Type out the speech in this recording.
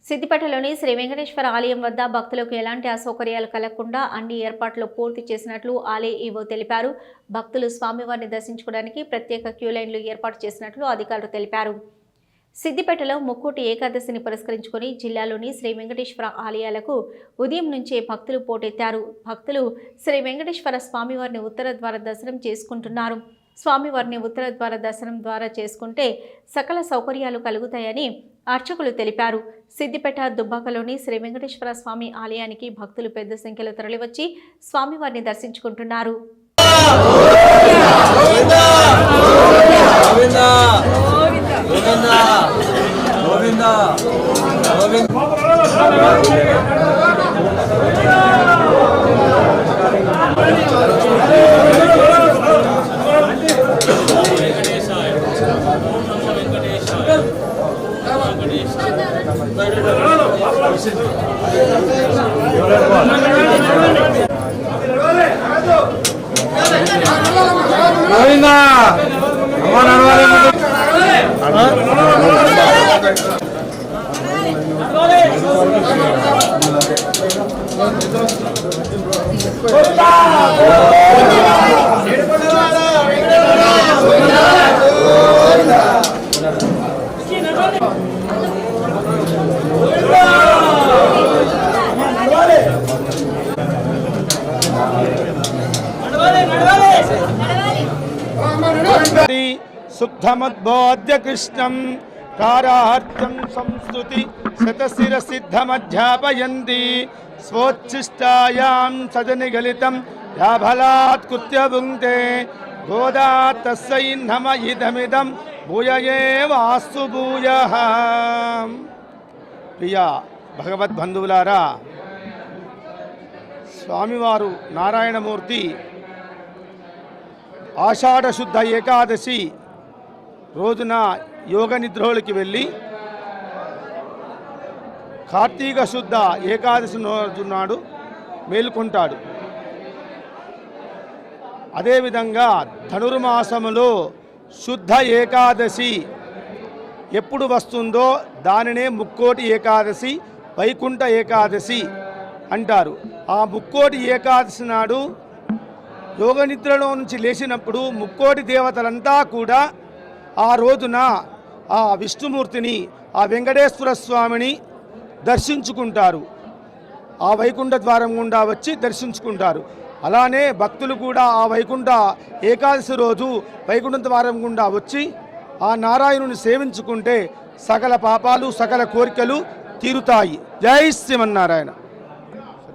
సిద్దిపేటలోని శ్రీ వెంకటేశ్వర ఆలయం వద్ద భక్తులకు ఎలాంటి అసౌకర్యాలు కలగకుండా అన్ని ఏర్పాట్లు పూర్తి చేసినట్లు ఆలయ ఈవో తెలిపారు. భక్తులు స్వామివారిని దర్శించుకోవడానికి ప్రత్యేక క్యూ లైన్లు ఏర్పాటు చేసినట్లు అధికారులు తెలిపారు. సిద్దిపేటలో ముక్కోటి ఏకాదశిని పురస్కరించుకొని జిల్లాలోని శ్రీ వెంకటేశ్వర ఆలయాలకు ఉదయం నుంచే భక్తులు పోటెత్తారు. భక్తులు శ్రీ వెంకటేశ్వర స్వామివారిని ఉత్తర ద్వార దర్శనం చేసుకుంటున్నారు. స్వామివారిని ఉత్తర ద్వార దర్శనం ద్వారా చేసుకుంటే సకల సౌకర్యాలు కలుగుతాయని అర్చకులు తెలిపారు. సిద్దిపేట దుబ్బాకలోని శ్రీ వెంకటేశ్వర స్వామి ఆలయానికి భక్తులు పెద్ద సంఖ్యలో తరలివచ్చి స్వామివారిని దర్శించుకుంటున్నారు. సుబ్ధమద్బోధ్య కృష్ణం కారార్చం సంస్కృతి శతశిర సిద్ధమధ్యాపయంతి స్వోచ్ఛిష్టాయాం సజనిగలితం యాభలాత్ కృత్య భుంక్తే గోదా తస్యై నమ ఇదమిదం భూయయేవాస్తు భూయః. ప్రియ భగవద్బంధువులారా, స్వామివారు నారాయణమూర్తి ఆషాఢ శుద్ధ ఏకాదశి రోజున యోగ నిద్రలోకి వెళ్ళి కార్తీక శుద్ధ ఏకాదశి రోజు నాడు మేలుకుంటాడు. అదేవిధంగా ధనుర్మాసములో శుద్ధ ఏకాదశి ఎప్పుడు వస్తుందో దానినే ముక్కోటి ఏకాదశి, వైకుంఠ ఏకాదశి అంటారు. ఆ ముక్కోటి ఏకాదశి నాడు యోగ నిద్రలో నుంచి లేచినప్పుడు ముక్కోటి దేవతలంతా కూడా ఆ రోజున ఆ విష్ణుమూర్తిని, ఆ వెంకటేశ్వర స్వామిని దర్శించుకుంటారు. ఆ వైకుంఠ ద్వారం గుండా వచ్చి దర్శించుకుంటారు. అలానే భక్తులు కూడా ఆ వైకుంఠ ఏకాదశి రోజు వైకుంఠ ద్వారం గుండా వచ్చి ఆ నారాయణుని సేవించుకుంటే సకల పాపాలు, సకల కోరికలు తీరుతాయి. జై శ్రీమన్నారాయణ.